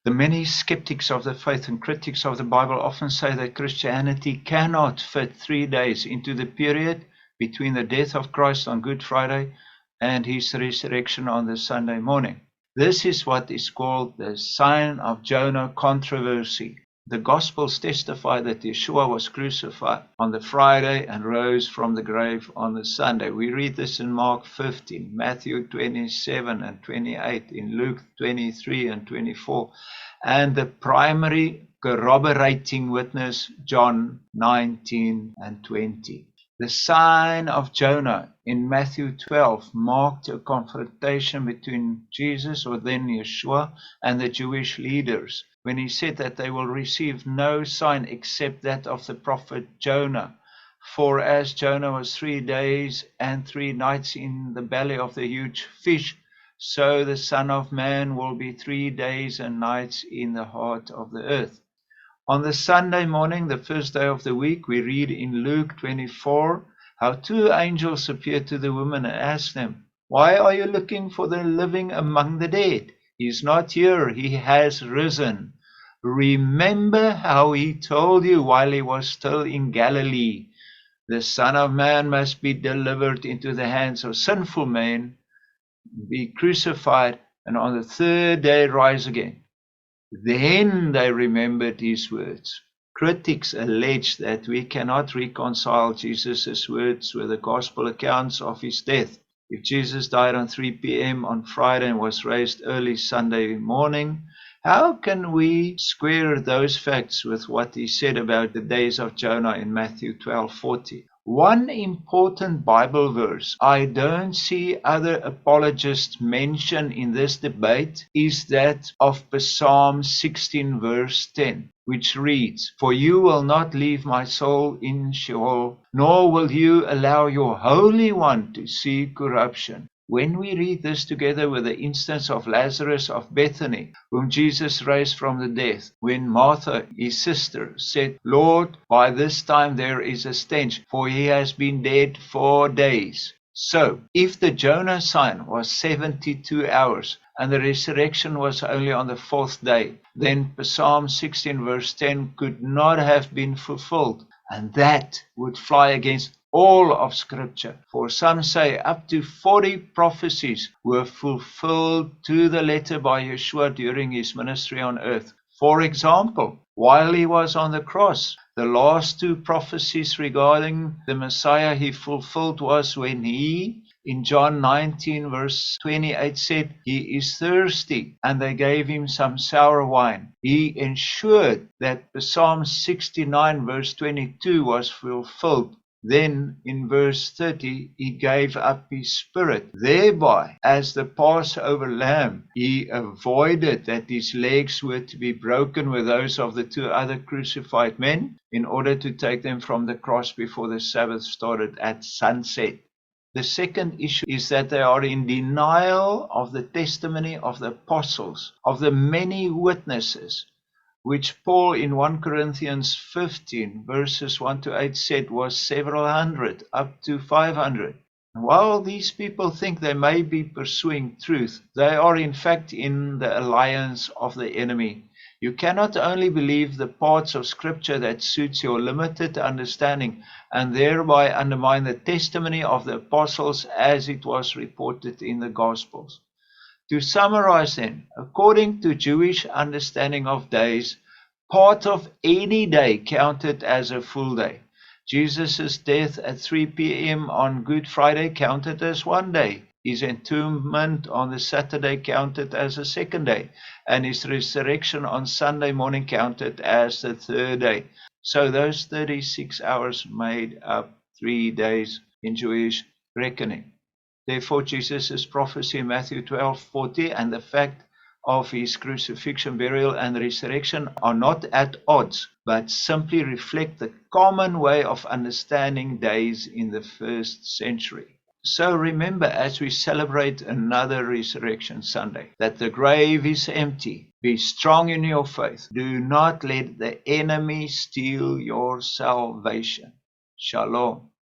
The many skeptics of the faith and critics of the Bible often say that Christianity cannot fit 3 days into the period between the death of Christ on Good Friday and his resurrection on the Sunday morning. This is what is called the sign of Jonah controversy. The Gospels testify that Yeshua was crucified on the Friday and rose from the grave on the Sunday. We read this in Mark 15, Matthew 27 and 28, in Luke 23 and 24, and the primary corroborating witness, John 19 and 20. The sign of Jonah in Matthew 12 marked a confrontation between Jesus, or then Yeshua, and the Jewish leaders, when he said that they will receive no sign except that of the prophet Jonah. For as Jonah was 3 days and 3 nights in the belly of the huge fish, so the Son of Man will be 3 days and nights in the heart of the earth. On the Sunday morning, the first day of the week, we read in Luke 24 how 2 angels appeared to the women and asked them, "Why are you looking for the living among the dead? He is not here, he has risen. Remember how he told you while he was still in Galilee, the Son of Man must be delivered into the hands of sinful men, be crucified, and on the 3rd day rise again." Then they remembered his words. Critics allege that we cannot reconcile Jesus' words with the gospel accounts of his death. If Jesus died on 3 p.m. on Friday and was raised early Sunday morning, how can we square those facts with what he said about the days of Jonah in Matthew 12:40? One important Bible verse I don't see other apologists mention in this debate is that of Psalm 16 verse 10, which reads, "For you will not leave my soul in Sheol, nor will you allow your Holy One to see corruption." When we read this together with the instance of Lazarus of Bethany, whom Jesus raised from the dead, when Martha, his sister, said, "Lord, by this time there is a stench, for he has been dead 4 days." So, if the Jonah sign was 72 hours and the resurrection was only on the 4th day, then Psalm 16 verse 10 could not have been fulfilled, and that would fly against all of Scripture. For some say up to 40 prophecies were fulfilled to the letter by Yeshua during his ministry on earth. For example, while he was on the cross, the last 2 prophecies regarding the Messiah he fulfilled was when he, in John 19 verse 28, said, "He is thirsty," and they gave him some sour wine. He ensured that Psalm 69 verse 22 was fulfilled. Then, in verse 30, he gave up his spirit. Thereby, as the Passover lamb, he avoided that his legs were to be broken with those of the 2 other crucified men, in order to take them from the cross before the Sabbath started at sunset. The second issue is that they are in denial of the testimony of the apostles, of the many witnesses, which Paul in 1 Corinthians 15 verses 1 to 8 said was several hundred, up to 500. While these people think they may be pursuing truth, they are in fact in the alliance of the enemy. You cannot only believe the parts of Scripture that suits your limited understanding and thereby undermine the testimony of the apostles as it was reported in the Gospels. To summarize then, according to Jewish understanding of days, part of any day counted as a full day. Jesus' death at 3 p.m. on Good Friday counted as 1 day. His entombment on the Saturday counted as a 2nd day. And his resurrection on Sunday morning counted as the 3rd day. So those 36 hours made up 3 days in Jewish reckoning. Therefore, Jesus' prophecy in Matthew 12:40 and the fact of his crucifixion, burial, and resurrection are not at odds, but simply reflect the common way of understanding days in the 1st century. So remember, as we celebrate another Resurrection Sunday, that the grave is empty. Be strong in your faith. Do not let the enemy steal your salvation. Shalom.